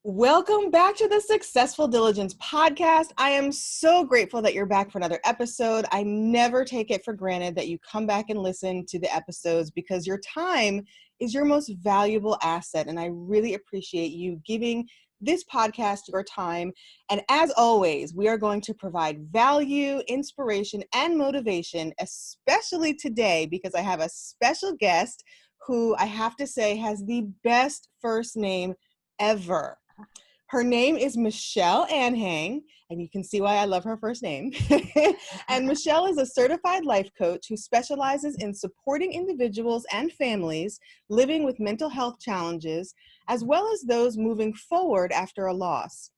Welcome back to the Successful Diligence podcast. I am so grateful that you're back for another episode. I never take it for granted that you come back and listen to the episodes because your time is your most valuable asset. And I really appreciate you giving this podcast your time. And as always, we are going to provide value, inspiration, and motivation, especially today because I have a special guest who I have to say has the best first name ever. Her name is Michelle Anhang, and you can see why I love her first name. And Michelle is a certified life coach who specializes in supporting individuals and families living with mental health challenges, as well as those moving forward after a loss.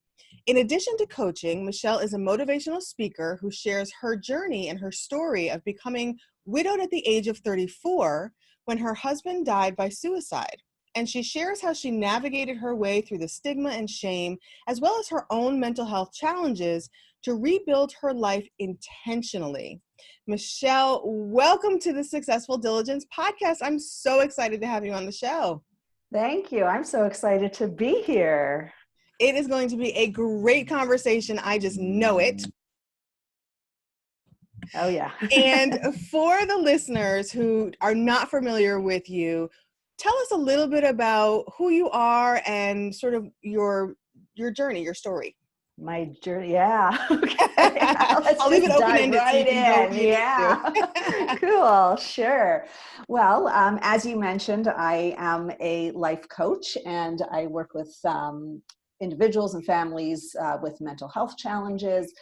In addition to coaching, Michelle is a motivational speaker who shares her journey and her story of becoming widowed at the age of 34 when her husband died by suicide. And she shares how she navigated her way through the stigma and shame, as well as her own mental health challenges to rebuild her life intentionally. Michelle, welcome to the Successful Diligence podcast. I'm so excited to have you on the show. Thank you. I'm so excited to be here. It is going to be a great conversation. I just know it. Oh, yeah. And for the listeners who are not familiar with you, tell us a little bit about who you are and sort of your journey, your story. My journey, yeah. Okay. I'll leave it open-ended right so you can in. Yeah. Cool. Sure. Well, as you mentioned, I am a life coach and I work with individuals and families with mental health challenges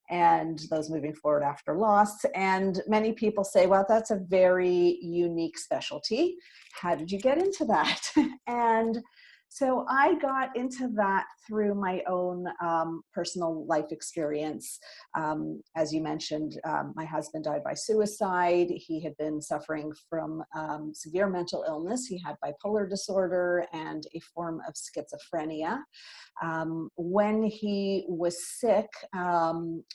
and those moving forward after loss. And many people say, well, that's a very unique specialty. How did you get into that? And so I got into that through my own personal life experience. As you mentioned, my husband died by suicide. He had been suffering from severe mental illness. He had bipolar disorder and a form of schizophrenia. When he was sick,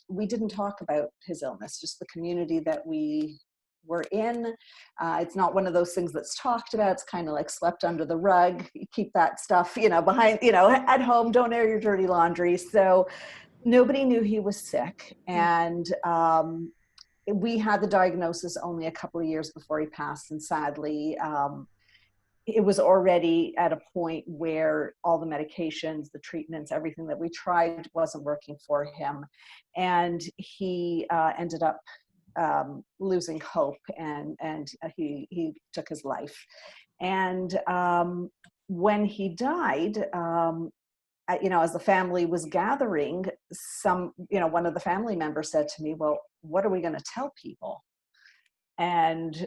we didn't talk about his illness, just the community that we were in. It's not one of those things that's talked about. It's kind of like swept under the rug. You keep that stuff, behind, at home, don't air your dirty laundry. So nobody knew he was sick. And we had the diagnosis only a couple of years before he passed. And sadly, it was already at a point where all the medications, the treatments, everything that we tried wasn't working for him. And he ended up losing hope and he took his life. And when he died, as the family was gathering, one of the family members said to me, well, what are we going to tell people? And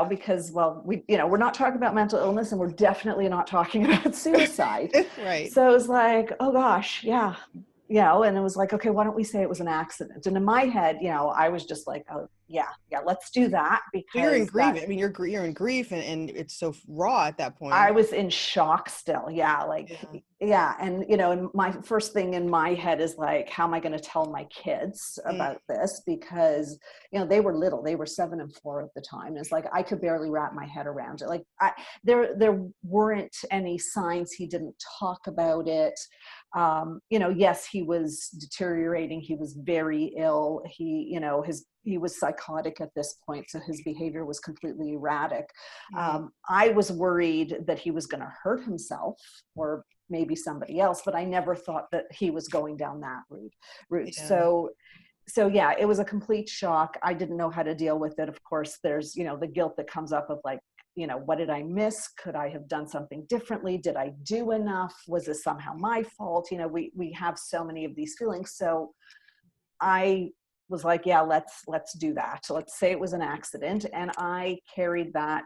because, we're not talking about mental illness and we're definitely not talking about suicide. Right. So it was like, oh gosh, yeah. And it was like, okay, why don't we say it was an accident? And in my head, I was just like, oh yeah, let's do that. Because so you're in grief. I mean, you're in grief and it's so raw at that point. I was in shock still. Yeah. And, and my first thing in my head is like, how am I going to tell my kids about this? Because, they were little, they were 7 and 4 at the time. It's like, I could barely wrap my head around it. Like there weren't any signs. He didn't talk about it. Yes, he was deteriorating. He was very ill. He was psychotic at this point. So his behavior was completely erratic. I was worried that he was going to hurt himself or maybe somebody else, but I never thought that he was going down that route. Yeah. So yeah, it was a complete shock. I didn't know how to deal with it. Of course, there's, the guilt that comes up of like, what did I miss? Could I have done something differently? Did I do enough? Was this somehow my fault? We have so many of these feelings. So I was like, yeah, let's do that. So let's say it was an accident. And I carried that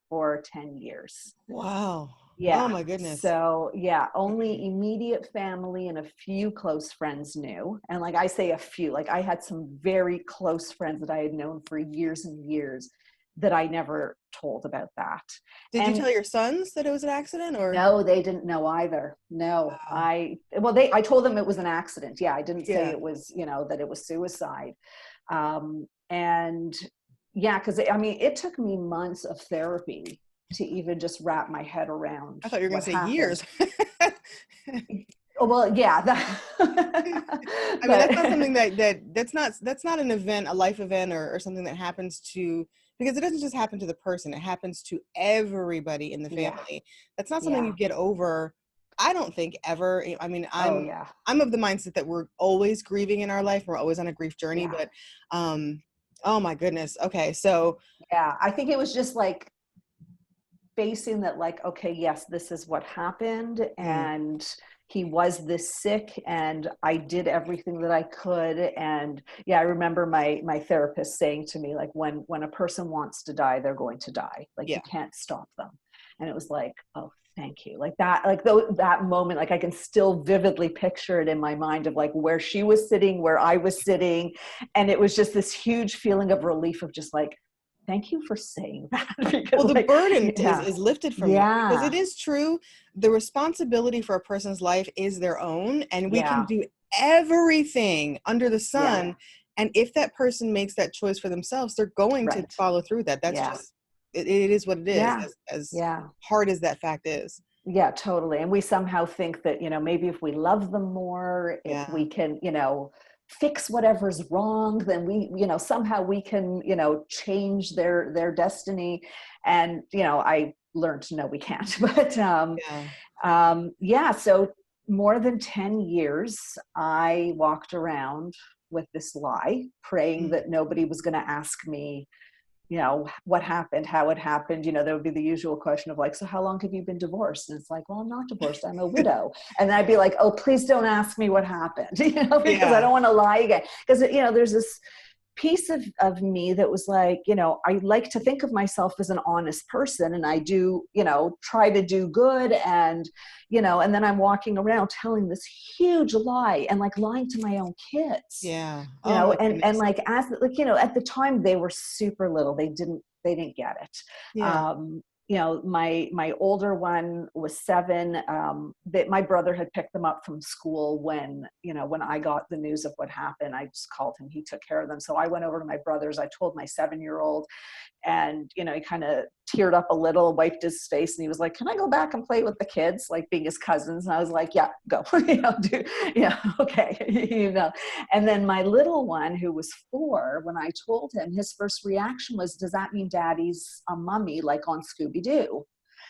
for 10 years. Wow. Yeah. Oh my goodness. So yeah, only immediate family and a few close friends knew. And like I say a few, like I had some very close friends that I had known for years and years that I never told about that. Did you tell your sons that it was an accident or? No, they didn't know either. No, wow. I told them it was an accident. Yeah. I didn't say it was, that it was suicide. And yeah, cause it took me months of therapy to even just wrap my head around. I thought you were going to say years. Oh, well, yeah. I mean, that's not something that's not an event, a life event, or something that happens to, because it doesn't just happen to the person, it happens to everybody in the Yeah, family. That's not something you yeah. get over, I don't think, ever. I mean, Oh, yeah, I'm of the mindset that we're always grieving in our life, we're always on a grief journey, yeah, but oh my goodness. Okay, so yeah. I think it was just like facing that, like, okay, yes, this is what happened, mm, and he was this sick, and I did everything that I could. And yeah, I remember my therapist saying to me, like, when a person wants to die, they're going to die, like you yeah. can't stop them. And it was like, oh, thank you. Like that, like that moment, like I can still vividly picture it in my mind of like where she was sitting, where I was sitting. And it was just this huge feeling of relief of just like, thank you for saying that. Well, Because the like, burden yeah, is lifted from you, because yeah, it is true. The responsibility for a person's life is their own, and we can yeah, do everything under the yeah, sun. And if that person makes that choice for themselves, they're going to right. follow through that. That's Yeah, just, it is what it is, yeah, as yeah, hard as that fact is. yeah, totally. And we somehow think that, maybe if we love them more, if Yeah. we can, fix whatever's wrong, then we, somehow we can, change their destiny. And, I learned, no, we can't. But Yeah. yeah, so more than 10 years, I walked around with this lie, praying Mm. that nobody was going to ask me, what happened, how it happened. There would be the usual question of like, so how long have you been divorced? And it's like, well, I'm not divorced, I'm a widow. And then I'd be like, oh, please don't ask me what happened, because I Yeah. don't want to lie again. Because, there's this piece of me that was like, I like to think of myself as an honest person, and I do, try to do good. And, and then I'm walking around telling this huge lie, and like lying to my own kids, Yeah. Oh my and goodness. like, as like, at the time they were super little, they didn't get it. Yeah. My older one was 7. That my brother had picked them up from school when I got the news of what happened. I just called him, he took care of them. So I went over to my brother's, I told my 7-year-old, and he kind of teared up a little, wiped his face, and he was like, can I go back and play with the kids, like being his cousins? And I was like, yeah, go. Okay. And then my little one, who was 4, when I told him, his first reaction was, does that mean daddy's a mummy, like on Scooby-Doo?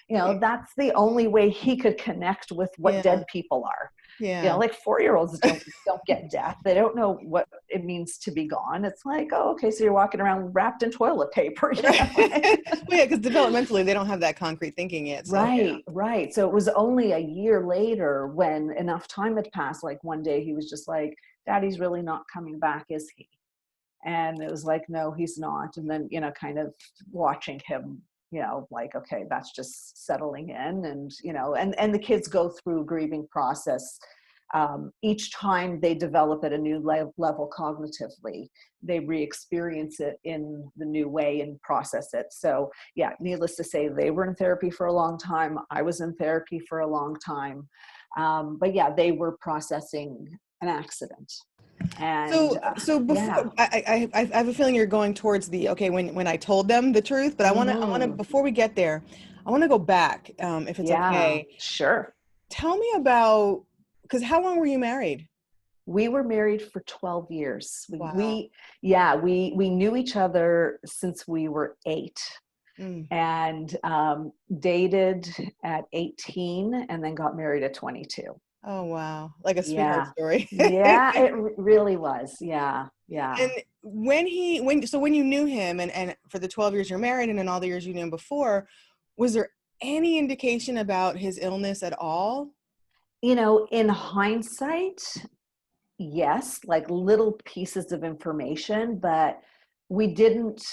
That's the only way he could connect with what Yeah. dead people are. Yeah. Like 4-year-olds don't get death. They don't know what it means to be gone. It's like, oh, okay, so you're walking around wrapped in toilet paper. Right. Well, yeah, because developmentally they don't have that concrete thinking yet. So yeah. Right, right. So it was only a year later, when enough time had passed, like one day he was just like, daddy's really not coming back, is he? And it was like, no, he's not. And then, kind of watching him, like, okay, that's just settling in. And, and the kids go through a grieving process. Each time they develop at a new level cognitively, they re-experience it in the new way and process it. So yeah, needless to say, they were in therapy for a long time. I was in therapy for a long time. But yeah, they were processing an accident. And So yeah. before, I have a feeling you're going towards the, okay, when I told them the truth, but I want to Hmm. before we get there, I want to go back, if it's Yeah, okay. sure. Tell me about, because how long were you married? We were married for 12 years. Wow. We knew each other since we were 8, Mm. and dated at 18, and then got married at 22. Oh wow, like a sweetheart Yeah. story. Yeah, it really was. Yeah. Yeah. And when you knew him, and for the 12 years you're married, and in all the years you knew him before, was there any indication about his illness at all? In hindsight, yes, like little pieces of information, but we didn't,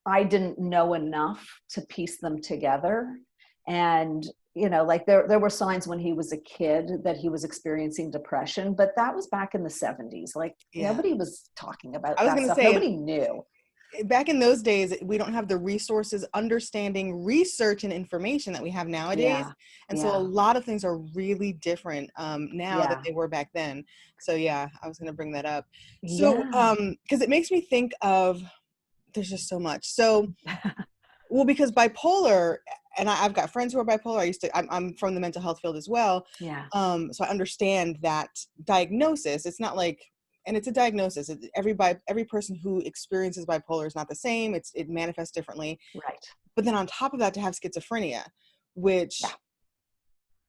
I didn't know enough to piece them together. And, like there were signs when he was a kid that he was experiencing depression, but that was back in the 70s. Like Yeah. nobody was talking about I was that going to stuff. say, Nobody knew. back in those days, we don't have the resources, understanding, research, and information that we have nowadays. Yeah. And so a Yeah. lot of things are really different, now that Yeah. they were back then. So yeah, I was going to bring that up. So, Yeah. because it makes me think of, there's just so much. So, well, because bipolar, and I've got friends who are bipolar. I'm from the mental health field as well. Yeah. So I understand that diagnosis. It's not like, and it's a diagnosis. Every person who experiences bipolar is not the same. It manifests differently. Right. But then on top of that, to have schizophrenia, which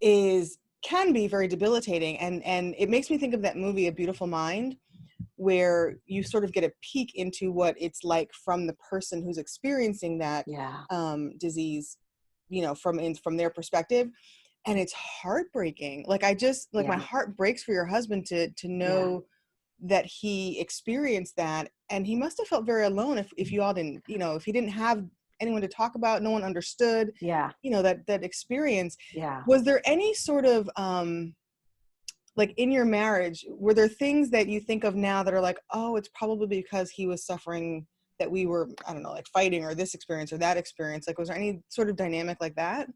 Yeah. can be very debilitating. And it makes me think of that movie, A Beautiful Mind, where you sort of get a peek into what it's like from the person who's experiencing that Yeah. disease, from their perspective. And it's heartbreaking. Like my Yeah. heart breaks for your husband to know that he experienced that. And he must have felt very alone if you all didn't, if he didn't have anyone to talk about, no one understood, Yeah. that experience. Yeah. Was there any sort of, like in your marriage, were there things that you think of now that are like, oh, it's probably because he was suffering that we were, I don't know, like fighting, or this experience or that experience? Like, was there any sort of dynamic like that?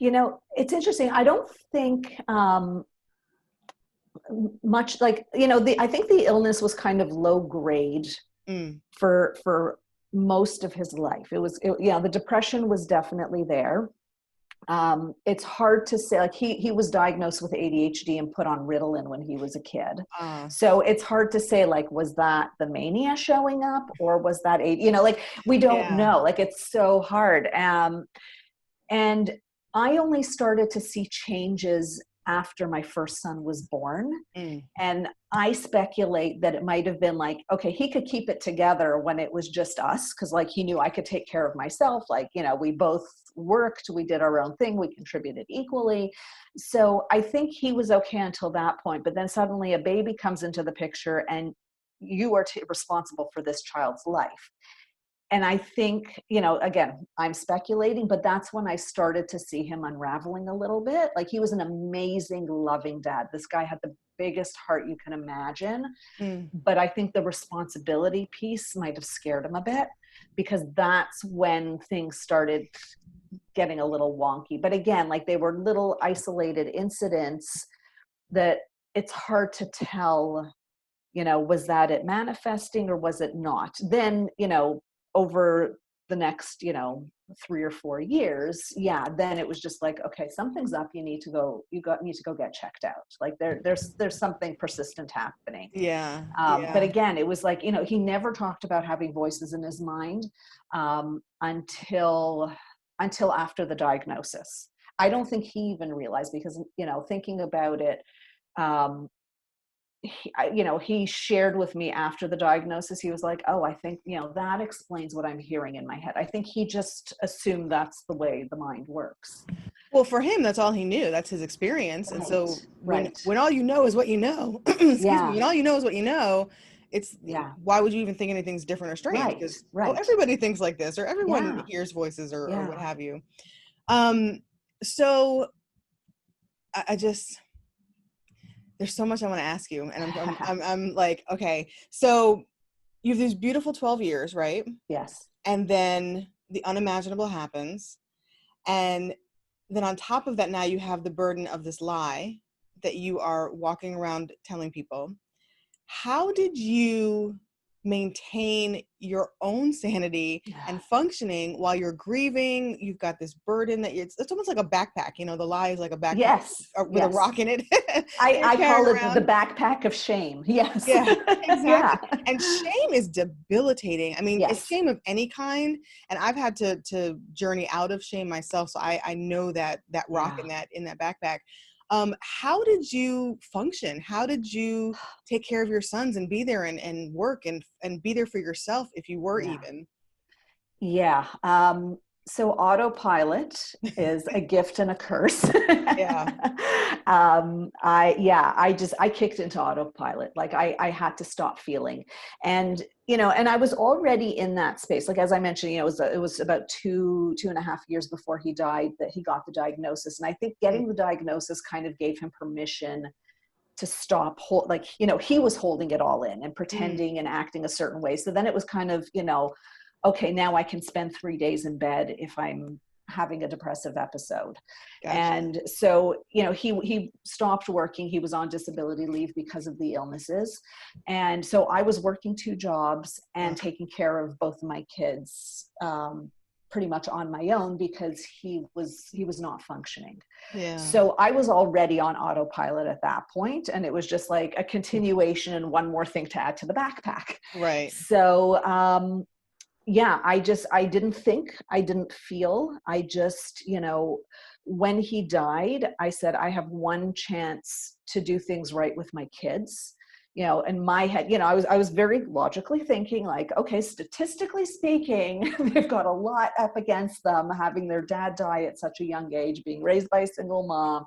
It's interesting. I don't think much like, I think the illness was kind of low grade for most of his life. The depression was definitely there. It's hard to say, like he was diagnosed with ADHD and put on Ritalin when he was a kid. So it's hard to say, like, was that the mania showing up, or was that like, we don't know, like, it's so hard. And I only started to see changes after my first son was born. And I speculate that it might have been like, okay, he could keep it together when it was just us, because like he knew I could take care of myself. Like, we both worked, we did our own thing, we contributed equally. So I think he was okay until that point. But then suddenly a baby comes into the picture, and you are responsible for this child's life. And I think, again, I'm speculating, but that's when I started to see him unraveling a little bit. Like, he was an amazing, loving dad. This guy had the biggest heart you can imagine. But I think the responsibility piece might have scared him a bit, because that's when things started getting a little wonky. But again, like, they were little isolated incidents that it's hard to tell, was that it manifesting or was it not? Then, over the next, 3 or 4 years, then it was just like, okay, something's up. You need to go get checked out. Like, there's something persistent happening. But again, it was like, he never talked about having voices in his mind until after the diagnosis. I don't think he even realized, because, thinking about it, he shared with me after the diagnosis. He was like, oh, I think, that explains what I'm hearing in my head. I think he just assumed that's the way the mind works. Well, for him, that's all he knew. That's his experience. Right. And so Right. when all you know is what you know, excuse me, when all you know is what you know, it's, why would you even think anything's different or strange? Right. Because, right. everybody thinks like this, or everyone hears voices or what have you. So I just, there's so much I want to ask you, and I'm like, okay, so you have these beautiful 12 years, right? Yes. And then the unimaginable happens. And then on top of that, now you have the burden of this lie that you are walking around telling people. How did you maintain your own sanity and functioning while you're grieving? You've got this burden that it's almost like a backpack. The lie is like a backpack. Yes. With a rock in it. I call it the backpack of shame. Yes. Yeah, exactly. And shame is debilitating. I mean, it's shame of any kind. And I've had to journey out of shame myself. So I know that rock in that backpack. How did you function? How did you take care of your sons and be there and work and be there for yourself if you were even? Yeah. So autopilot is a gift and a curse. I kicked into autopilot. Like, I had to stop feeling. And, and I was already in that space. Like, as I mentioned, it was about 2.5 years before he died that he got the diagnosis. And I think getting the diagnosis kind of gave him permission to stop, he was holding it all in and pretending and acting a certain way. So then it was kind of, okay, now I can spend 3 days in bed if I'm having a depressive episode. Gotcha. And so, he stopped working. He was on disability leave because of the illnesses. And so I was working 2 jobs and taking care of both of my kids pretty much on my own because he was not functioning. Yeah. So I was already on autopilot at that point, and it was just like a continuation and one more thing to add to the backpack. Right. So yeah, I didn't think, I didn't feel, I just, when he died, I said, I have one chance to do things right with my kids. In my head, I was very logically thinking like, okay, statistically speaking, they've got a lot up against them, having their dad die at such a young age, being raised by a single mom,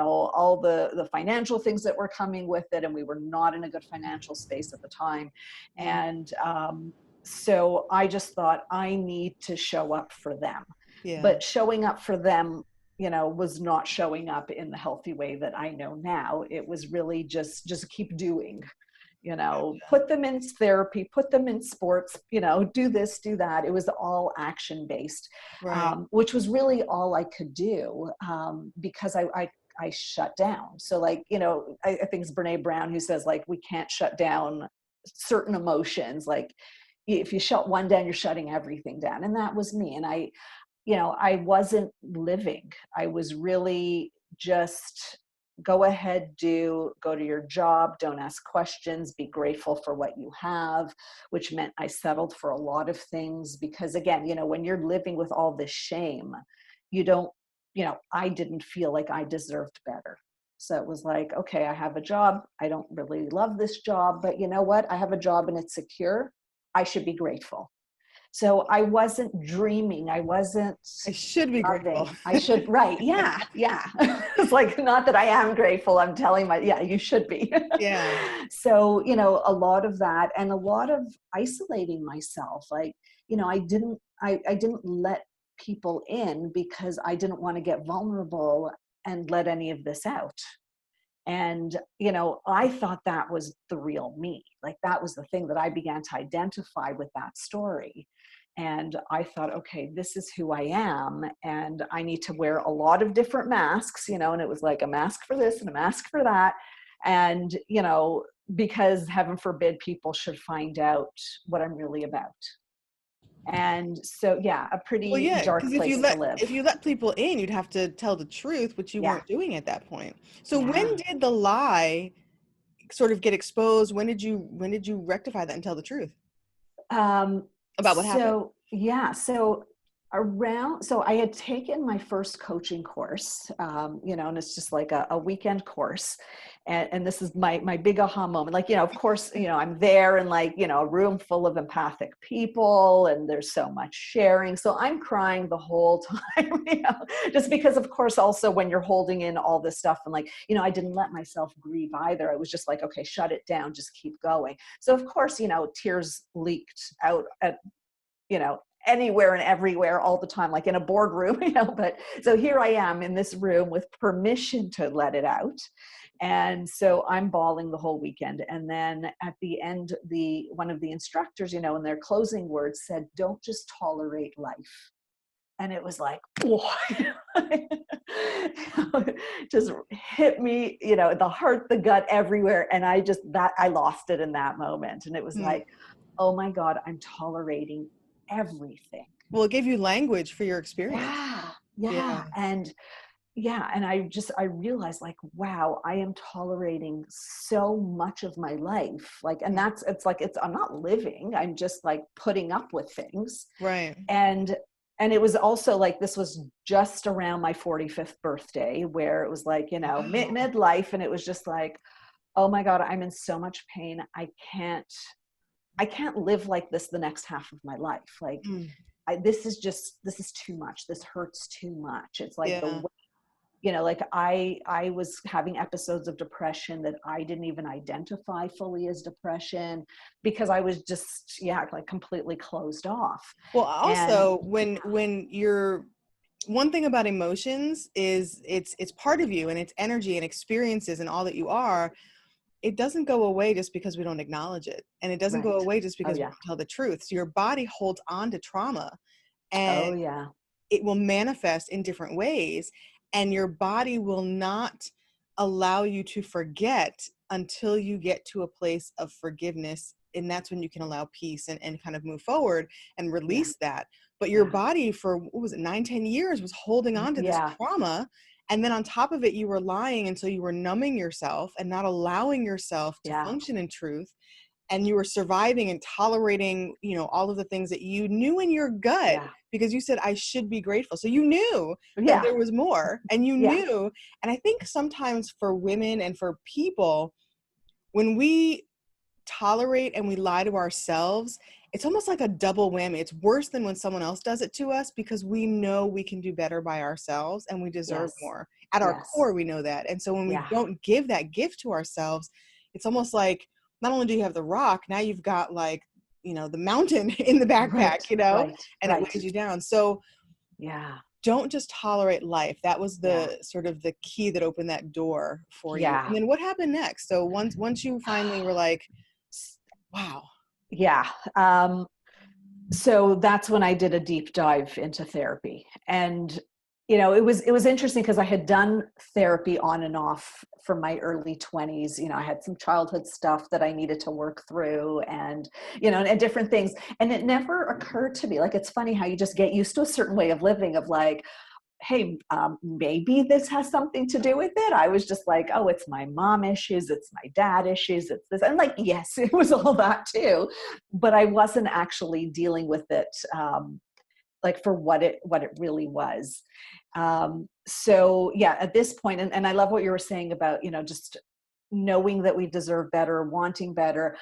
all the financial things that were coming with it. And we were not in a good financial space at the time. Mm. And so I just thought, I need to show up for them. Yeah. But showing up for them, was not showing up in the healthy way that I know now. It was really just keep doing, put them in therapy, put them in sports, do this, do that. It was all action based, Right. which was really all I could do, because I shut down. So like, I think it's Brene Brown who says like, we can't shut down certain emotions. Like if you shut one down, you're shutting everything down. And that was me. And I wasn't living. I was really just go ahead, go to your job, don't ask questions, be grateful for what you have, which meant I settled for a lot of things because again, when you're living with all this shame, you don't, I didn't feel like I deserved better. So it was like, okay, I have a job. I don't really love this job, but you know what? I have a job and it's secure. I should be grateful. So I wasn't dreaming. I wasn't I should be grateful. loving. I should, right. Yeah. Yeah. It's like, not that I am grateful. I'm telling yeah, you should be. Yeah. So, a lot of that and a lot of isolating myself. Like, I didn't let people in because I didn't want to get vulnerable and let any of this out. And, I thought that was the real me. Like that was the thing that I began to identify with that story. And I thought, okay, this is who I am. And I need to wear a lot of different masks, and it was like a mask for this and a mask for that. And, because heaven forbid people should find out what I'm really about. And so, yeah, a Well, pretty yeah, because dark place to live. if you let people in, you'd have to tell the truth, which you Yeah. weren't doing at that point. So when Yeah. did the lie sort of get exposed? When did you rectify that and tell the truth about what happened? So yeah, so I had taken my first coaching course, and it's just like a weekend course. And this is my big aha moment. Like, of course, I'm there in like, a room full of empathic people and there's so much sharing. So I'm crying the whole time, just because of course, also when you're holding in all this stuff and like, I didn't let myself grieve either. I was just like, okay, shut it down, just keep going. So of course, tears leaked out at, anywhere and everywhere all the time, like in a boardroom, but so here I am in this room with permission to let it out. And so I'm bawling the whole weekend. And then at the end, one of the instructors, in their closing words said, don't just tolerate life. And it was like, whoa, just hit me, the heart, the gut, everywhere. And I lost it in that moment. And it was Hmm. like, oh my God, I'm tolerating everything. Well, it gave you language for your experience. Yeah. Yeah. Yeah. And yeah. And I realized like, wow, I am tolerating so much of my life. Like, and I'm not living, I'm just like putting up with things. Right. And it was also like, this was just around my 45th birthday where it was like, Wow. midlife. And it was just like, oh my God, I'm in so much pain. I can't live like this the next half of my life. Like Mm. this is too much. This hurts too much. It's like Yeah. like I was having episodes of depression that I didn't even identify fully as depression because I was just, like completely closed off. Well, And also when you're one thing about emotions is it's part of you and it's energy and experiences and all that you are. It doesn't go away just because we don't acknowledge it. And it doesn't go right. away just Oh because we yeah. don't tell the truth. So your body holds on to trauma and Oh yeah. it will manifest in different ways. And your body will not allow you to forget until you get to a place of forgiveness. And that's when you can allow peace and kind of move forward and Yeah. release that. but your body for, what was it, 9-10 years was holding on to this Yeah. trauma. And then on top of it, you were lying. And so you were numbing yourself and not allowing yourself to Yeah. function in truth. And you were surviving and tolerating, all of the things that you knew in your gut, Yeah. because you said, I should be grateful. So you knew that Yeah. there was more, and you Yeah. knew. And I think sometimes for women and for people, when we tolerate and we lie to ourselves, it's almost like a double whammy. It's worse than when someone else does it to us, because we know we can do better by ourselves and we deserve Yes. more. At our Yes. core, we know that. And so when we Yeah. don't give that gift to ourselves, it's almost like, not only do you have the rock, now you've got like, the mountain in the backpack, Right. Right. and it Right. weighs you down. So Yeah. don't just tolerate life. That was Yeah. the sort of the key that opened that door for you. Yeah. And then what happened next? So once you finally were like, wow. Yeah. So that's when I did a deep dive into therapy. And it was interesting because I had done therapy on and off from my early 20s. I had some childhood stuff that I needed to work through, and and different things. And it never occurred to me, like, it's funny how you just get used to a certain way of living, of like, hey, maybe this has something to do with it. I was just like, oh, it's my mom issues, it's my dad issues, it's this. And like, yes, it was all that too, but I wasn't actually dealing with it like for what it really was. So yeah, at this point, and I love what you were saying about, just knowing that we deserve better, wanting better.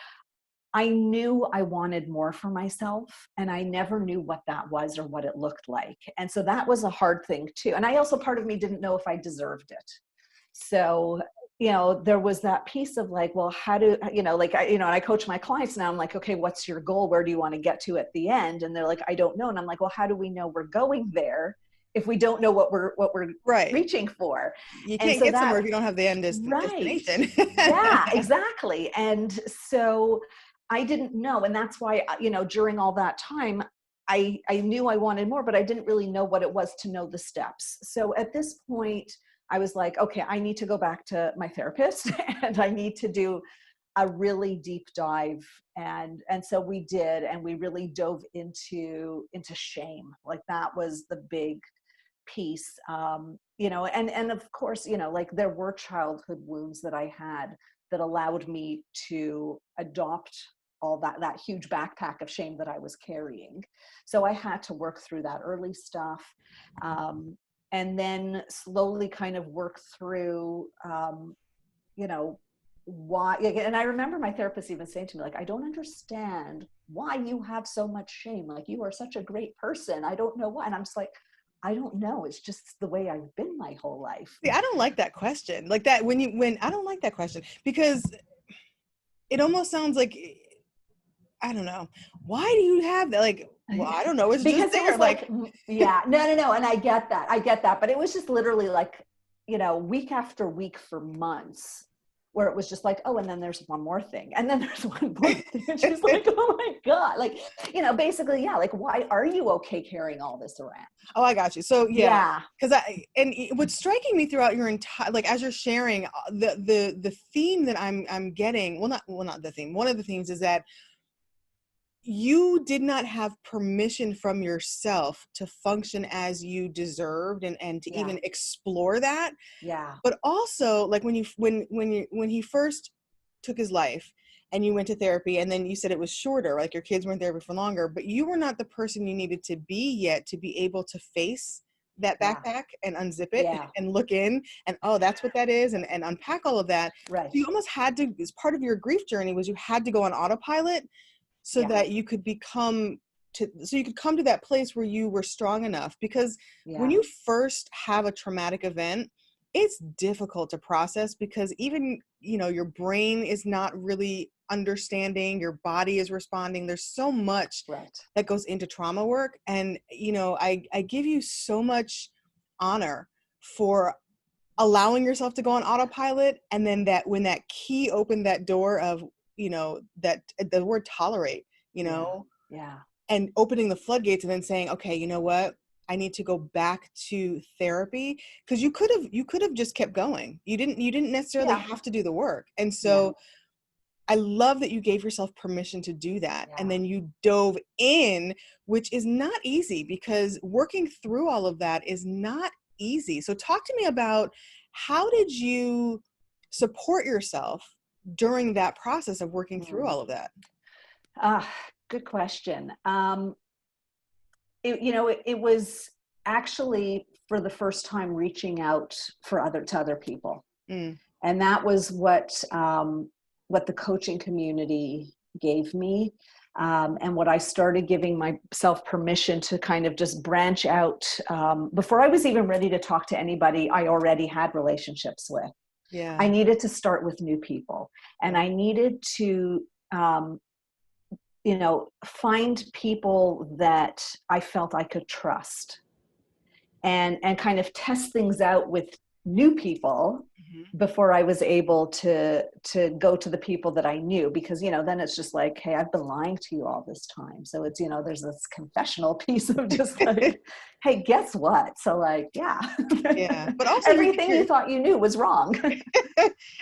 I knew I wanted more for myself, and I never knew what that was or what it looked like. And so that was a hard thing too. And I also, part of me didn't know if I deserved it. So, there was that piece of like, well, how do, like, and I coach my clients now. I'm like, okay, what's your goal? Where do you want to get to at the end? And they're like, I don't know. And I'm like, well, how do we know we're going there if we don't know what we're Right. reaching for? You And can't so get somewhere that, if you don't have the end right. destination. Yeah, exactly. And so I didn't know. And that's why, during all that time, I knew I wanted more, but I didn't really know what it was to know the steps. So at this point, I was like, okay, I need to go back to my therapist and I need to do a really deep dive. And so we did, and we really dove into shame. Like, that was the big piece. And of course, like, there were childhood wounds that I had that allowed me to adopt all that huge backpack of shame that I was carrying. So I had to work through that early stuff, and then slowly kind of work through, you know, why. And I remember my therapist even saying to me, like, I don't understand why you have so much shame. Like, you are such a great person. I don't know why. And I'm just like, I don't know. It's just the way I've been my whole life. See, I don't like that question. Like that, when I don't like that question, because it almost sounds like, I don't know. Why do you have that? Like, well, I don't know. It's just Because it there. was like, yeah, no. And I get that. But it was just literally like, week after week for months, where it was just like, oh, and then there's one more thing. And then there's one more thing. And she's like, oh my God. Like, basically, yeah, like, why are you okay carrying all this around? Oh, I got you. So yeah, Yeah. because what's striking me throughout your entire, like, as you're sharing, the theme that I'm getting, not the theme. One of the themes is that you did not have permission from yourself to function as you deserved, and to Yeah. even explore that. Yeah. But also, like, when he first took his life and you went to therapy, and then you said it was shorter, like your kids were in therapy for longer, but you were not the person you needed to be yet to be able to face that Yeah. backpack and unzip it Yeah. and look in, and, oh, that's what that is, and unpack all of that. So Right. you almost had to, as part of your grief journey, was you had to go on autopilot so Yeah. that you could so you could come to that place where you were strong enough. Because when Yeah. you first have a traumatic event, it's difficult to process, because even, your brain is not really understanding, your body is responding. There's so much Right. that goes into trauma work. And, I give you so much honor for allowing yourself to go on autopilot. And then that, when that key opened that door of, that the word tolerate, Yeah. Yeah. and opening the floodgates, and then saying, okay, you know what? I need to go back to therapy. Because you could have just kept going. You didn't necessarily Yeah. have to do the work. And Yeah. so I love that you gave yourself permission to do that. Yeah. And then you dove in, which is not easy because working through all of that is not easy. So talk to me about, how did you support yourself during that process of working through all of that? Ah, good question. It was actually for the first time reaching out to other people. Mm, And that was what the coaching community gave me, and what I started giving myself permission to kind of just branch out. Before I was even ready to talk to anybody I already had relationships with, I yeah. needed to start with new people, and I needed to find people that I felt I could trust, and kind of test things out with new people Mhm. before I was able to go to the people that I knew, because then it's just like, hey, I've been lying to you all this time. So it's, there's this confessional piece of just like, hey, guess what? So like, yeah, Yeah. But also everything you thought you knew was wrong.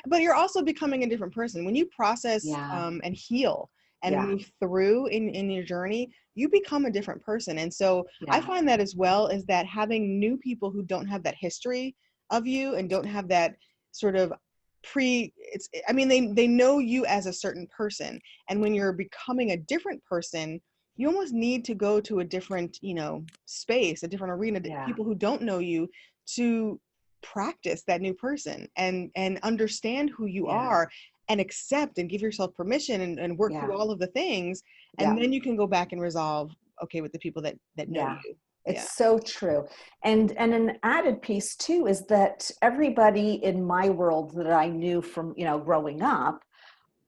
but you're also becoming a different person when you process Yeah, and heal and yeah, move through in your journey. You become a different person. And so I yeah, find that as well, is that having new people who don't have that history of you and don't have that sort of I mean, they know you as a certain person, and when you're becoming a different person, you almost need to go to a different, space, a different arena, yeah, people who don't know you, to practice that new person and understand who you yeah, are, and accept and give yourself permission, and work through yeah, all of the things, and yeah. then you can go back and resolve, okay, with the people that know Yeah, you. Yeah. it's so true. And an added piece too is that everybody in my world that I knew from, growing up,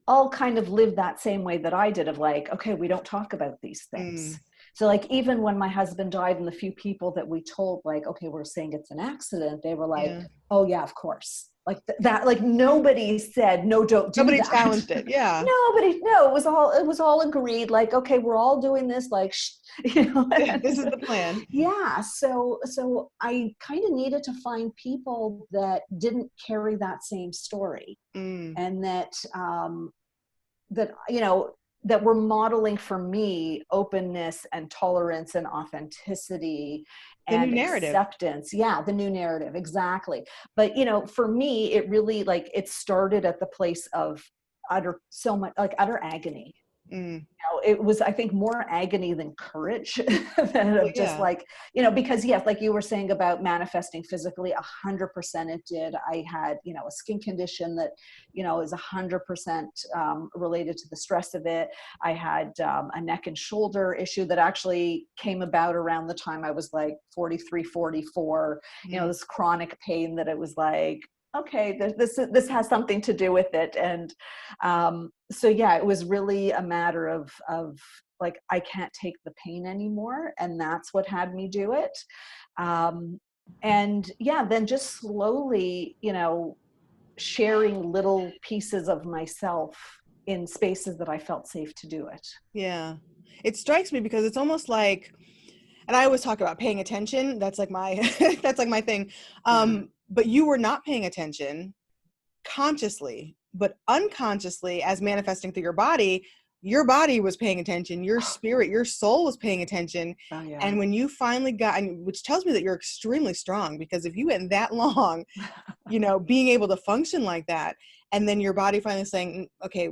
all kind of lived that same way that I did, of like, okay, we don't talk about these things. Mm, So like, even when my husband died and the few people that we told, like, okay, we're saying it's an accident, they were like, yeah. oh yeah, of course. Like that, like nobody said, no, don't do Nobody that. challenged it. Yeah. Nobody, no, it was all agreed. Like, okay, we're all doing this, like, This is the plan. yeah. So I kind of needed to find people that didn't carry that same story, Mm. and that were modeling for me openness and tolerance and authenticity The new and narrative. acceptance. Yeah, the new narrative, exactly. But for me, it really, like, it started at the place of utter agony. Mm. It was, I think, more agony than courage. Than Well, of just yeah. like, because yes, like you were saying about manifesting physically, 100% it did. I had, a skin condition that, is 100% related to the stress of it. I had a neck and shoulder issue that actually came about around the time I was like 43, 44, Mm. this chronic pain that it was like, okay, this has something to do with it. And so yeah, it was really a matter of like, I can't take the pain anymore, and that's what had me do it. um, and yeah, then just slowly, sharing little pieces of myself in spaces that I felt safe to do it. Yeah. It strikes me because it's almost like, and I always talk about paying attention. That's like my that's like my thing. Yeah, But you were not paying attention consciously, but unconsciously, as manifesting through your body was paying attention, your spirit, your soul was paying attention. oh yeah. And when you finally got, and which tells me that you're extremely strong, because if you went that long, being able to function like that, and then your body finally saying, okay,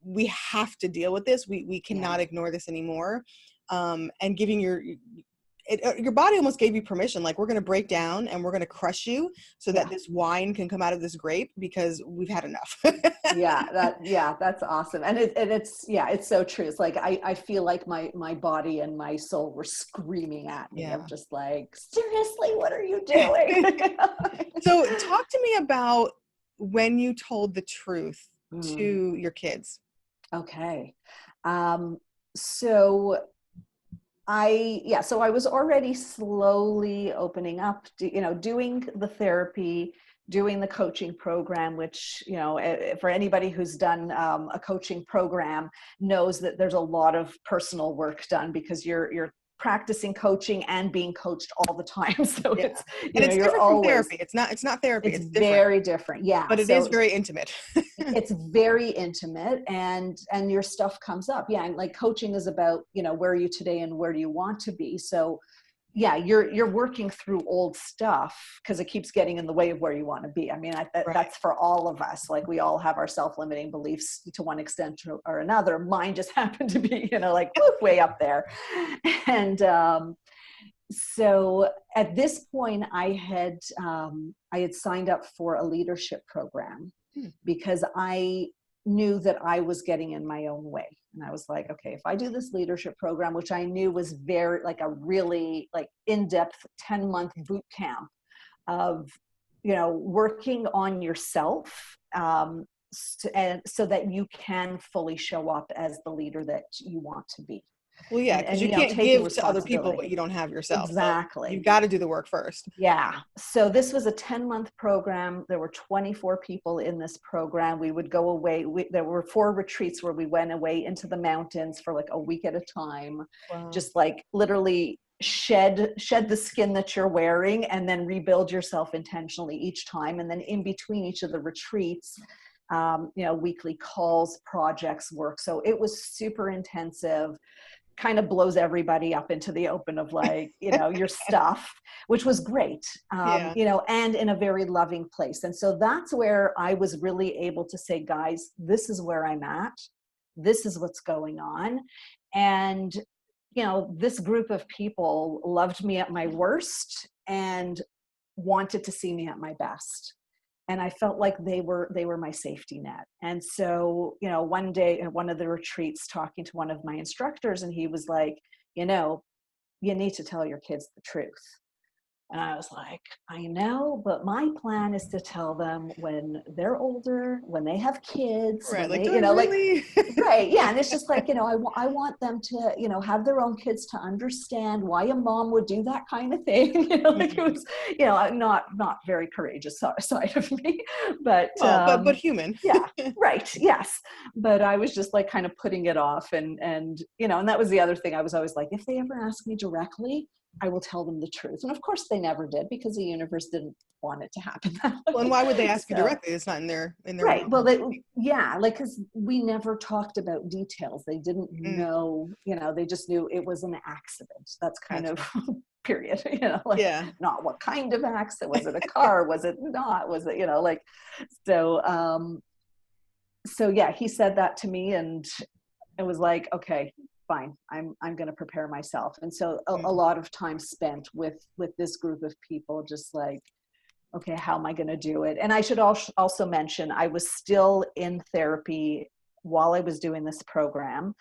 we have to deal with this. We Yeah, cannot ignore this anymore. And giving your body almost gave you permission, like, we're going to break down and we're going to crush you so that yeah. this wine can come out of this grape, because we've had enough. Yeah, that's awesome. And it's so true. It's like, I feel like my body and my soul were screaming at me of Yeah. just like, seriously, what are you doing? So talk to me about when you told the truth Mm, to your kids. okay. So I was already slowly opening up, doing the therapy, doing the coaching program, which, for anybody who's done a coaching program knows that there's a lot of personal work done, because you're practicing coaching and being coached all the time. So Yeah. it's, And it's you're different from always, therapy. It's not therapy. it's It's different, very different. Yeah. but it is So very intimate. it's very intimate, and your stuff comes up. Yeah. And like coaching is about, where are you today and where do you want to be? So yeah, you're working through old stuff because it keeps getting in the way of where you want to be. I mean, Right. that's for all of us. Like we all have our self-limiting beliefs to one extent or another. Mine just happened to be, like whoop, way up there. And so at this point, I had signed up for a leadership program because I knew that I was getting in my own way. And I was like, okay, if I do this leadership program, which I knew was very like a really like in-depth 10-month boot camp of, working on yourself, and so that you can fully show up as the leader that you want to be. Well, yeah, because you can't Taking give to other people what responsibility. you don't have yourself. So Exactly. you've got to do the work first. Yeah. So this was a 10-month program. There were 24 people in this program. We would go away. There were 4 retreats where we went away into the mountains for like a week at a time. Wow. Just like literally shed the skin that you're wearing and then rebuild yourself intentionally each time. And then in between each of the retreats, weekly calls, projects, work. So it was super intensive. Kind of blows everybody up into the open of like, your stuff, which was great, Yeah. and in a very loving place. And so that's where I was really able to say, guys, this is where I'm at. This is what's going on. And, this group of people loved me at my worst and wanted to see me at my best. And I felt like they were my safety net. And so, one day at one of the retreats, talking to one of my instructors, and he was like, you need to tell your kids the truth. And I was like, I know, but my plan is to tell them when they're older, when they have kids, Right. when Like, they, do I really? right. Yeah. And it's just like, I want them to, have their own kids to understand why a mom would do that kind of thing. Like it was, not very courageous side of me, but, Well, but human. yeah, right. Yes. But I was just like kind of putting it off and that was the other thing. I was always like, if they ever ask me directly, I will tell them the truth. And of course they never did because the universe didn't want it to happen that way. Well, and why would they ask you So, directly? It's not in their right. Well, realm. like, cause we never talked about details. They didn't know, they just knew it was an accident. That's kind Gotcha. of period, like Yeah. not what kind of accident. Was it a car? Was it not? Was it, like, so yeah, he said that to me and it was like, okay, fine, I'm going to prepare myself. And so a lot of time spent with this group of people, just like, okay, how am I going to do it? And I should also mention, I was still in therapy while I was doing this program.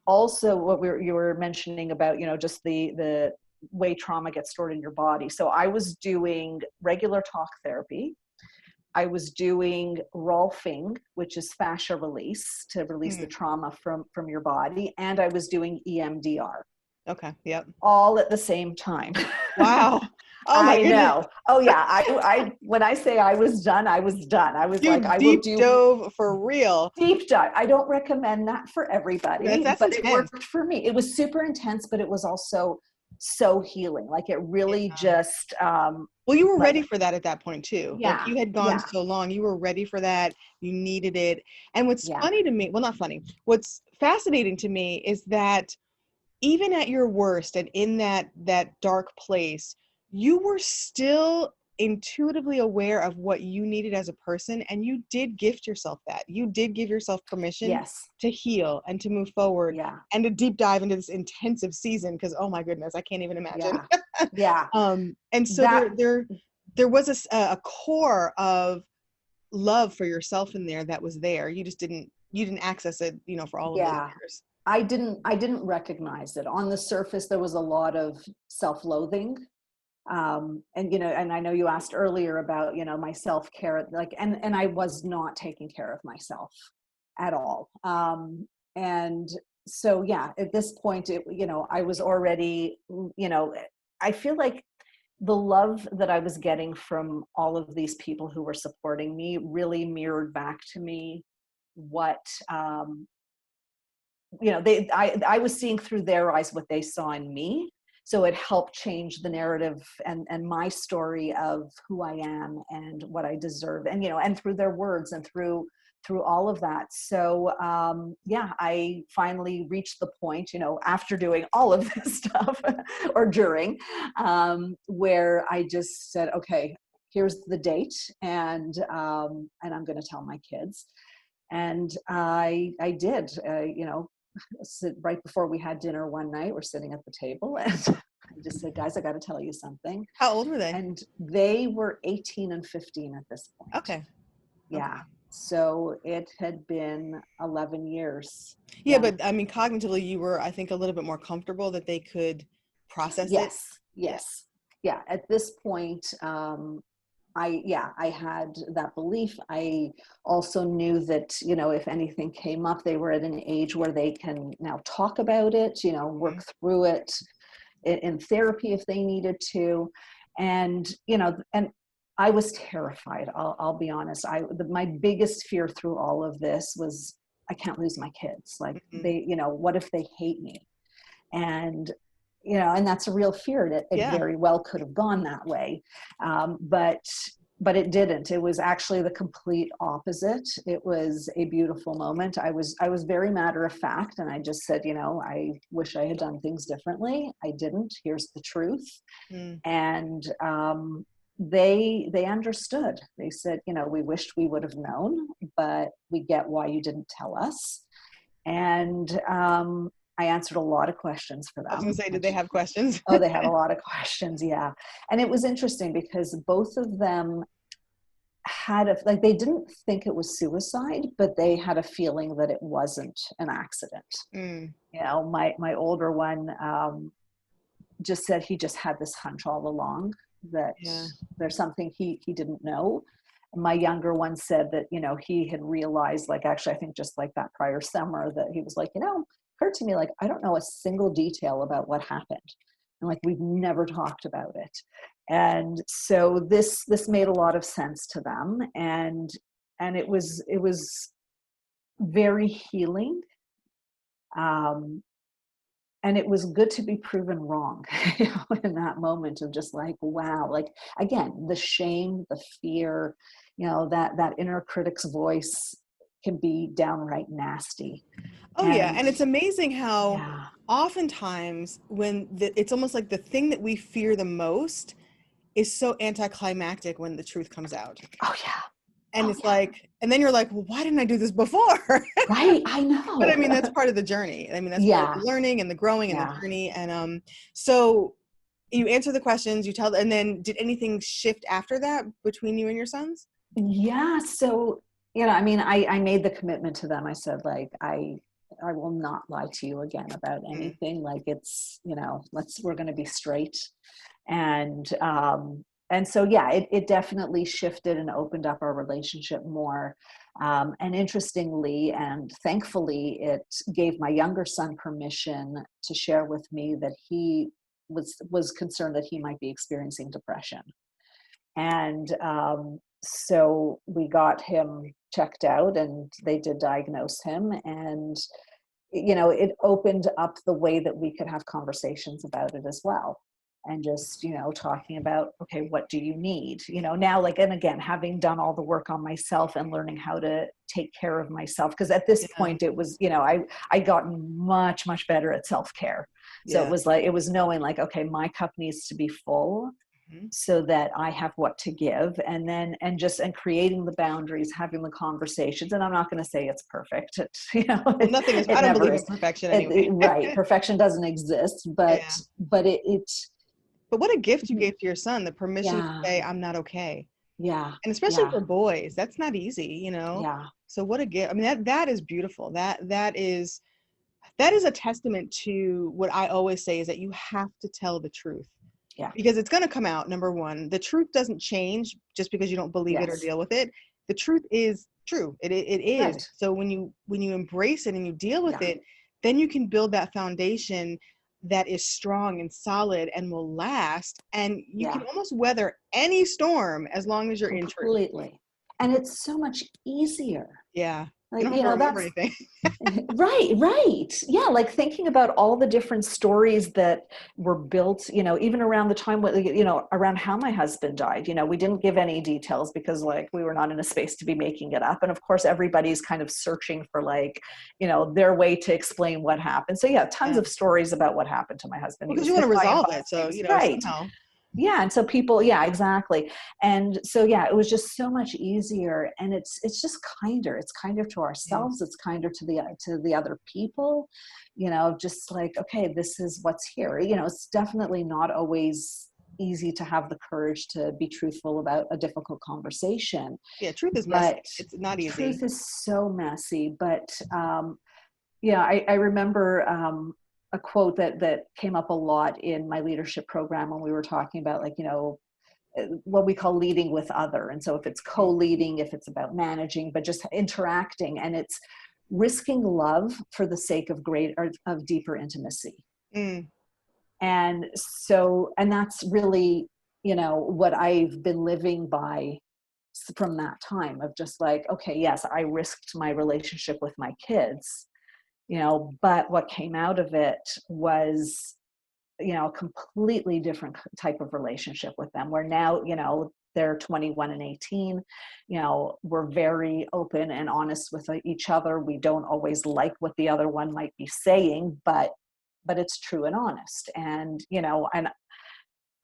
Also, what you were mentioning about, just the way trauma gets stored in your body. So I was doing regular talk therapy. I was doing rolfing, which is fascia release to release the trauma from your body. And I was doing EMDR. Okay. Yep. All at the same time. Wow. Oh my I goodness. know. Oh yeah. I when I say I was done, I was done. I was like, I will deep do dove for real. deep dive. I don't recommend that for everybody, That's but intense. it worked for me. It was super intense, but it was also so healing. Like it really just, well, you were ready for that at that point too. Like yeah, you had gone so long, you were ready for that. You needed it. And what's funny to me, well, not funny, what's fascinating to me is that even at your worst and in that dark place, you were still intuitively aware of what you needed as a person, and you did gift yourself that. You did give yourself permission to heal and to move forward and to deep dive into this intensive season, because oh my goodness, I can't even imagine. And so there was a core of love for yourself in there that was there. You just didn't access it, for all of those years. I didn't recognize it. On the surface, there was a lot of self-loathing. And, and I know you asked earlier about, my self-care, like, and I was not taking care of myself at all. And so, yeah, at this point, I was already, I feel like the love that I was getting from all of these people who were supporting me really mirrored back to me what, I was seeing through their eyes what they saw in me. So it helped change the narrative and my story of who I am and what I deserve, and and through their words and through all of that. So yeah, I finally reached the point, after doing all of this stuff or during, where I just said, okay, here's the date, and I'm going to tell my kids. And I did, right before we had dinner one night, we're sitting at the table, and I just said, guys, I got to tell you something. How old were they? And they were 18 and 15 at this point. Okay. Yeah. Okay. So it had been 11 years. Yeah, but I mean, cognitively, you were, I think, a little bit more comfortable that they could process it. Yes. Yeah. At this point, I had that belief. I also knew that, if anything came up, they were at an age where they can now talk about it, work through it in therapy if they needed to. And, and I was terrified. I'll be honest. My biggest fear through all of this was, I can't lose my kids. Like they, what if they hate me? And, and that's a real fear. It very well could have gone that way. But it didn't. It was actually the complete opposite. It was a beautiful moment. I was very matter of fact. And I just said, I wish I had done things differently. I didn't. Here's the truth. And, they understood. They said, we wished we would have known, but we get why you didn't tell us. And I answered a lot of questions for them. I was going to say, did they have questions? Oh, they had a lot of questions. Yeah. And it was interesting because both of them had they didn't think it was suicide, but they had a feeling that it wasn't an accident. My older one just said he just had this hunch all along that there's something he didn't know. My younger one said that, he had realized, like, actually, I think just like that prior summer, that he was like, occurred to me, like, I don't know a single detail about what happened. And like, we've never talked about it. And so this made a lot of sense to them. And it was very healing. And it was good to be proven wrong in that moment of just like, wow, like, again, the shame, the fear, that inner critic's voice can be downright nasty. Oh, yeah. And it's amazing how oftentimes when it's almost like the thing that we fear the most is so anticlimactic when the truth comes out. Oh, yeah. And it's like, and then you're like, well, why didn't I do this before? Right. I know. But I mean, that's part of the journey. I mean, that's part of the learning and the growing and the journey. And so you answer the questions, you tell, and then did anything shift after that between you and your sons? Yeah. So, I mean, I made the commitment to them. I said, like, I will not lie to you again about anything. Like, it's, we're going to be straight. And so, yeah, it definitely shifted and opened up our relationship more. And interestingly, and thankfully, it gave my younger son permission to share with me that he was concerned that he might be experiencing depression. And so we got him checked out, and they did diagnose him. And, it opened up the way that we could have conversations about it as well. And just, talking about, okay, what do you need? Now, like, and again, having done all the work on myself and learning how to take care of myself. Because at this point it was, I gotten much, much better at self-care. So it was knowing like, okay, my cup needs to be full so that I have what to give. And then, and creating the boundaries, having the conversations. And I'm not going to say it's perfect. Well, nothing is, I don't believe in perfection anyway. Right. Perfection doesn't exist, but but what a gift you gave to your son, the permission to say, I'm not okay. Yeah. And especially for boys, that's not easy, Yeah. So what a gift. I mean, that is beautiful. That is a testament to what I always say is that you have to tell the truth. Yeah. Because it's going to come out. Number one, the truth doesn't change just because you don't believe it or deal with it. The truth is true. It is. Right. So when you embrace it and you deal with it, then you can build that foundation that is strong and solid and will last. And you can almost weather any storm as long as you're in truth. Completely. And it's so much easier. Yeah. You Like, don't have to remember that's anything. right. Yeah. Like thinking about all the different stories that were built, even around the time, around how my husband died. We didn't give any details because like we were not in a space to be making it up. And of course, everybody's kind of searching for like, their way to explain what happened. So yeah, tons Yeah. of stories about what happened to my husband. Well, He because was you want hit to by a resolve it. bus. So, Right. somehow. Yeah. And so people, yeah, exactly. And so, yeah, it was just so much easier, and it's just kinder. It's kinder to Yeah. ourselves. It's kinder to the other people, just like, okay, this is what's here. It's definitely not always easy to have the courage to be truthful about a difficult conversation, Yeah. Truth is messy. but It's not easy. truth is so messy. But yeah, I remember a quote that came up a lot in my leadership program when we were talking about, like, what we call leading with other. And so if it's co-leading, if it's about managing, but just interacting, and it's risking love for the sake of of deeper intimacy. Mm. And that's really, what I've been living by from that time, of just like, okay, yes, I risked my relationship with my kids, but what came out of it was, a completely different type of relationship with them, where now, they're 21 and 18. We're very open and honest with each other. We don't always like what the other one might be saying, but it's true and honest. And, and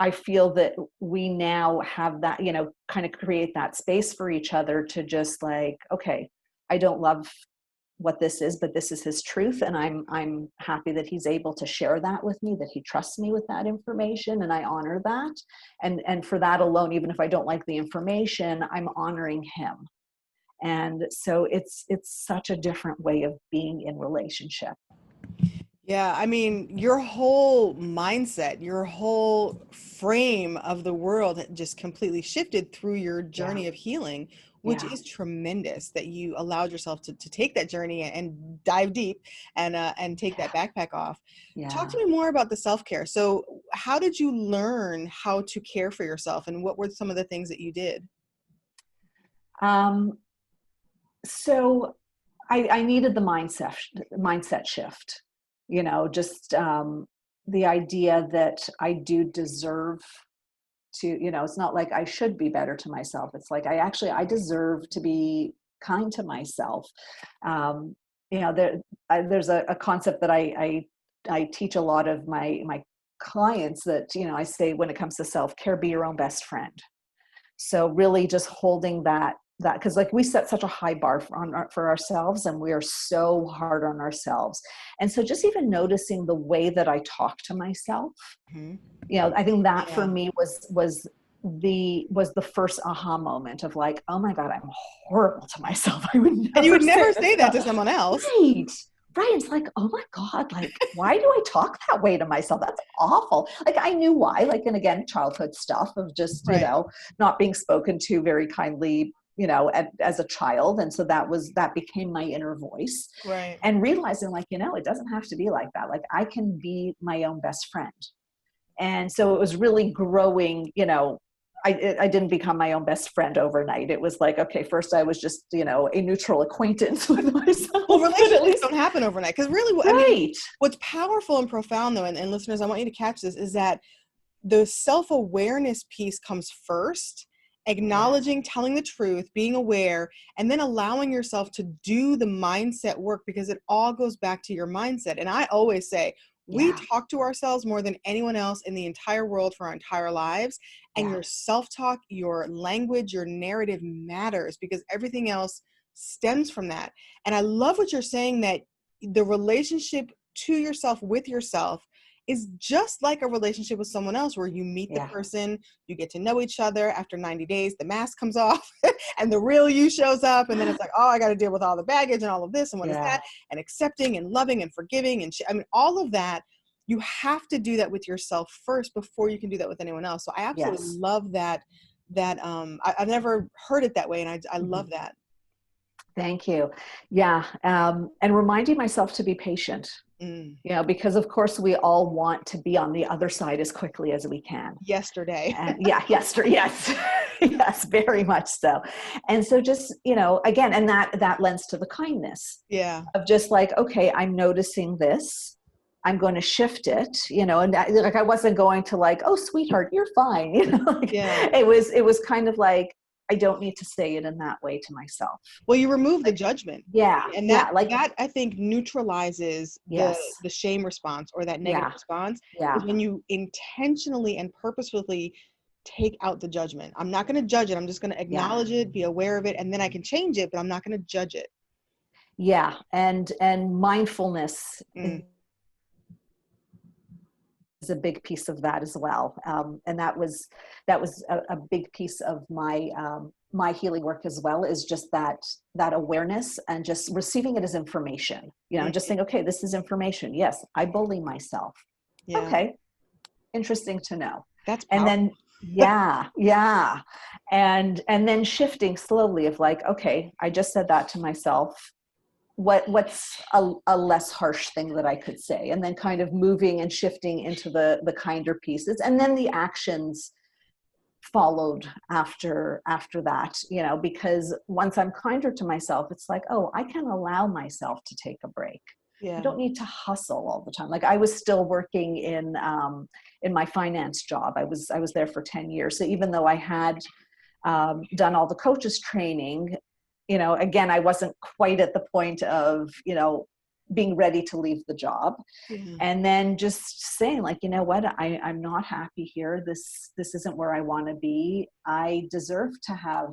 I feel that we now have that, kind of create that space for each other to just like, okay, I don't love what this is, but this is his truth, and I'm happy that he's able to share that with me, that he trusts me with that information, and I honor that. And for that alone, even if I don't like the information, I'm honoring him. And so it's such a different way of being in relationship. Yeah, I mean, your whole mindset, your whole frame of the world had just completely shifted through your Yeah. journey of healing, which Yeah. is tremendous that you allowed yourself to take that journey and dive deep and take that backpack off. Talk Yeah. to me more about the self-care. So, how did you learn how to care for yourself, and what were some of the things that you did? um so I needed the mindset shift, just the idea that I do deserve to, it's not like I should be better to myself. It's like I deserve to be kind to myself. Um, there's a concept that I teach a lot of my clients, that, I say, when it comes to self-care, be your own best friend. So really just holding that because like we set such a high bar for ourselves, and we are so hard on ourselves. And so just even noticing the way that I talk to myself, Mhm. I think that for Yeah. me was the first aha moment of like, oh my God, I'm horrible to myself. I would And you never would say never this say that stuff. to someone else. Right. Right. It's like, oh my God, like, why do I talk that way to myself? That's awful. Like, I knew why, like, and again, childhood stuff of just, Right. not being spoken to very kindly, as a child. And so that became my inner voice, Right. and realizing, like, it doesn't have to be like that. Like, I can be my own best friend. And so it was really growing. I didn't become my own best friend overnight. It was like, okay, first I was just, a neutral acquaintance with Well, myself, but at relationships least, don't happen overnight, because really, I mean, right. what's powerful and profound though, and listeners, I want you to catch this, is that the self-awareness piece comes first, Yeah. acknowledging, telling the truth, being aware, and then allowing yourself to do the mindset work, because it all goes back to your mindset. And I always say, we Yeah. talk to ourselves more than anyone else in the entire world for our entire lives. And Yeah. your self-talk, your language, your narrative matters, because everything else stems from that. And I love what you're saying, that the relationship to yourself, with yourself, is just like a relationship with someone else, where you meet the Yeah. person, you get to know each other. After 90 days, the mask comes off and the real you shows up. And then it's like, oh, I got to deal with all the baggage and all of this. And what is Yeah. that? And accepting and loving and forgiving. And I mean, all of that, you have to do that with yourself first before you can do that with anyone else. So I absolutely Yes. love I've never heard it that way. And I love Mhm. that. Thank you. Yeah. And reminding myself to be patient, Mm. because of course we all want to be on the other side as quickly as we can. Yesterday. And yeah, yesterday, yes. Yes, very much so. And so just, again, and that lends to the kindness Yeah. of just like, okay, I'm noticing this. I'm going to shift it, and I wasn't going to like, oh, sweetheart, you're fine. Like Yeah. it was kind of like, I don't need to say it in that way to myself. Well, you remove the Like, judgment. yeah, And yeah, like, that I think neutralizes yes, the shame response or that negative yeah, response yeah, is when you intentionally and purposefully take out the judgment. I'm not going to judge it. I'm just going to yeah, acknowledge it, be aware of it, and then I can change it, but I'm not going to judge it. yeah. And mindfulness Mm, is a big piece of that as well. And that was a big piece of my healing work as well, is just that awareness and just receiving it as information, just mhm. saying, okay, this is information. Yes, I bully myself. Yeah, Okay, interesting to know. that's And powerful. then, yeah, yeah. And then shifting slowly of like, okay, I just said that to myself. What's a less harsh thing that I could say, and then kind of moving and shifting into the kinder pieces, and then the actions followed after that, because once I'm kinder to myself, it's like, oh, I can allow myself to take a break. I Yeah. don't need to hustle all the time. Like, I was still working in my finance job. I was there for 10 years, so even though I had done all the coaches training, again, I wasn't quite at the point of, being ready to leave the job. Yeah. And then just saying like, you know what, I'm not happy here. This isn't where I want to be. I deserve to have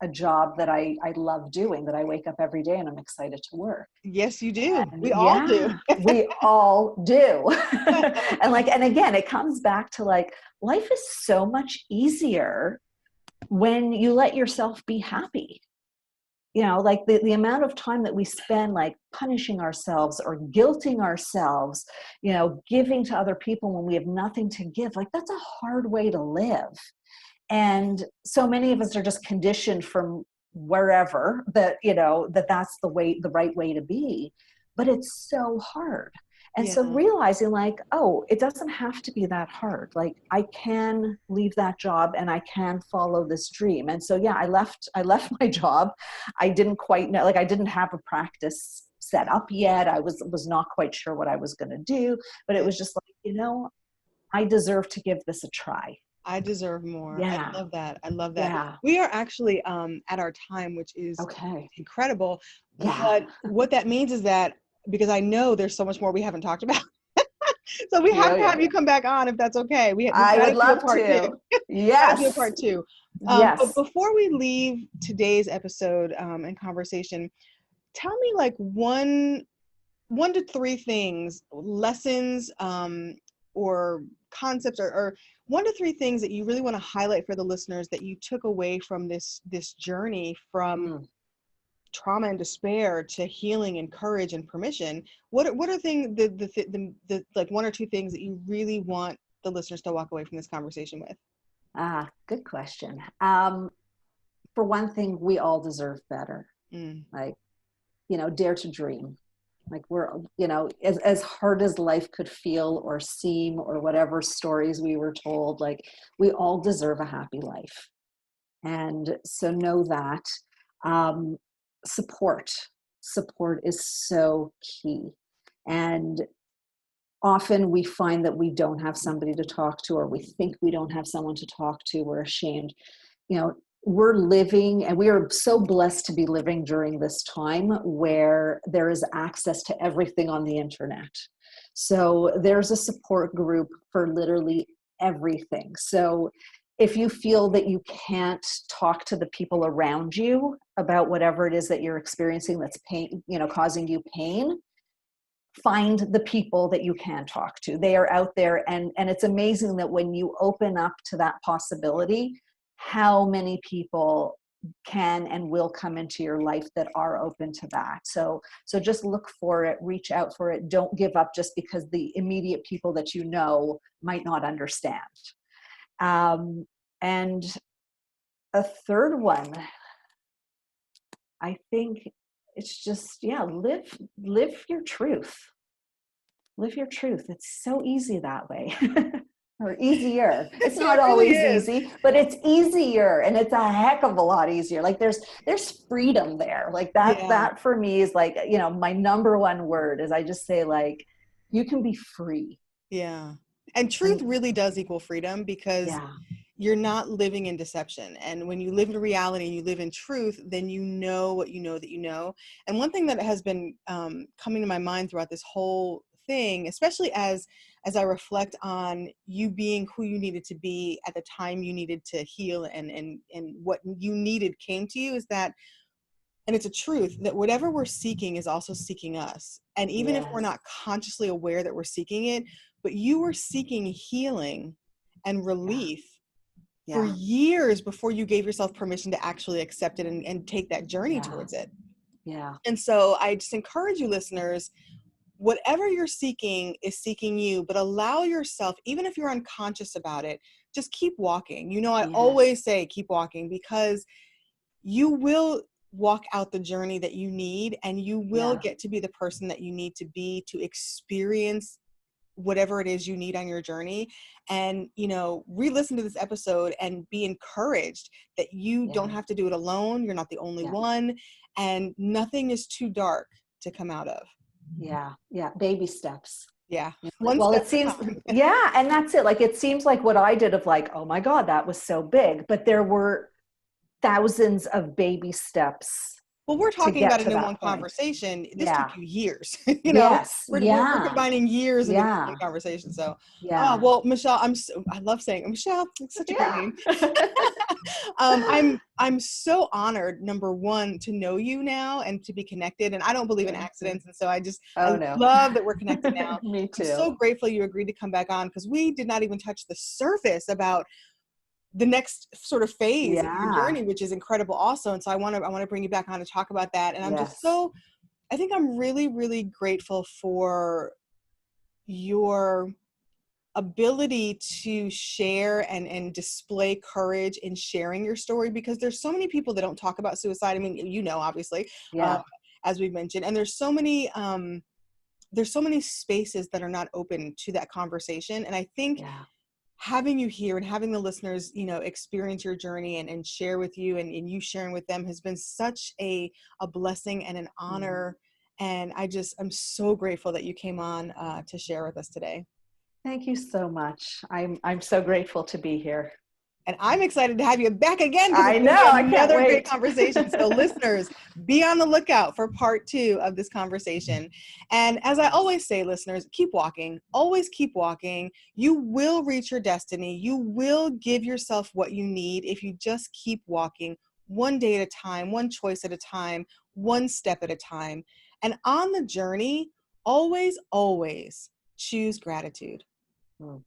a job that I love doing, that I wake up every day and I'm excited to work. Yes, you do. And We all do. yeah, we all do. And again, it comes back to like, life is so much easier when you let yourself be happy. Like the amount of time that we spend like punishing ourselves or guilting ourselves, giving to other people when we have nothing to give, like that's a hard way to live. And so many of us are just conditioned from wherever that, that's the right way to be, but it's so hard. And so Yeah. realizing like, oh, it doesn't have to be that hard. Like, I can leave that job and I can follow this dream. And so, yeah, I left my job. I didn't quite know, like I didn't have a practice set up yet. I was not quite sure what I was going to do, but it Yeah. was just like, I deserve to give this a try. I deserve more. I Yeah. love that. I love that. Yeah. We are actually at our time, which is Okay. incredible. Yeah. But what that means is that because I know there's so much more we haven't talked about. So we have Yeah. to Yeah. have you come back on if that's okay. We've I got would to do a love part two. to. Got to do a Yes. part two. But Yes. before we leave today's episode and conversation, tell me like one to three things, lessons, or concepts, or one to three things that you really want to highlight for the listeners that you took away from this journey from Mm. trauma and despair to healing and courage and permission. What are things the like one or two things that you really want the listeners to walk away from this conversation with? Good question. For one thing, we all deserve better. Mm, Like, dare to dream. Like, we're, as hard as life could feel or seem, or whatever stories we were told, like, we all deserve a happy life. And so know that. um, support support is so key. And often we find that we don't have somebody to talk to, or we think we don't have someone to talk to. We're ashamed. We're living, and we are so blessed to be living during this time where there is access to everything on the internet. So there's a support group for literally everything. So if you feel that you can't talk to the people around you about whatever it is that you're experiencing that's pain, causing you pain, find the people that you can talk to. They are out there. And it's amazing that when you open up to that possibility, how many people can and will come into your life that are open to that. So just look for it, reach out for it. Don't give up just because the immediate people that you know might not understand. And a third one, I think it's just, yeah, live your truth. Live your truth. It's so easy that way. or easier. It's not It really always is. easy, but it's easier, and it's a heck of a lot easier. Like there's freedom there. Like Yeah. that for me is like, my number one word is, I just say, like, you can be free. Yeah. And truth And really does equal freedom, because yeah, you're not living in deception. And when you live in reality and you live in truth, then you know what you know that you know. And one thing that has been coming to my mind throughout this whole thing, especially as I reflect on you being who you needed to be at the time you needed to heal, and what you needed came to you, is that, and it's a truth, that whatever we're seeking is also seeking us. And even if we're yes, not consciously aware that we're seeking it, but you were seeking healing and yeah, relief for yeah, years before you gave yourself permission to actually accept it and take that journey yeah, towards it. yeah, And so I just encourage you, listeners, whatever you're seeking is seeking you, but allow yourself, even if you're unconscious about it, just keep walking. I yes, always say keep walking, because you will walk out the journey that you need, and you will yeah, get to be the person that you need to be to experience whatever it is you need on your journey. And re-listen to this episode and be encouraged that you don't yeah, have to do it alone. You're not the only yeah, one, and nothing is too dark to come out of. yeah, yeah. Baby steps. Yeah. Yeah. One Well, step it at seems, a time. yeah, and that's it. Like, it seems like what I did of, like, oh my God, that was so big, but there were thousands of baby steps Well, we're to talking get about it to in that one point. conversation. This took Yeah. you years. Yes. We're Yeah. combining years into this one Yeah. conversation. So, Yeah. well, Michelle, I love saying Michelle. It's such a great Yeah. name. I'm so honored, number one, to know you now and to be connected. And I don't believe in Thank you. accidents, and so I Oh no. love that we're connected now. Me I'm too. so grateful you agreed to come back on, because we did not even touch the surface about the next sort of phase of your Yeah. journey, which is incredible also. And so I want to bring you back on to talk about that. And Yes. I think I'm really, really grateful for your ability to share and display courage in sharing your story, because there's so many people that don't talk about suicide. I mean, obviously, um, Yeah. as we've mentioned, and there's so many spaces that are not open to that conversation. And I think Yeah. having you here and having the listeners, experience your journey and share with you, and you sharing with them, has been such a blessing and an Mm. honor. And I'm so grateful that you came on to share with us today. Thank you so much. I'm so grateful to be here. And I'm excited to have you back again, because I it's going know. to be I can't another great wait. conversation. So listeners, be on the lookout for part 2 of this conversation. And as I Yes. always say, listeners, keep walking, always keep walking. You will reach your destiny. You will give yourself what you need if you just keep walking, one day at a time, one choice at a time, one step at a time. And on the journey, always, always choose gratitude. Mm.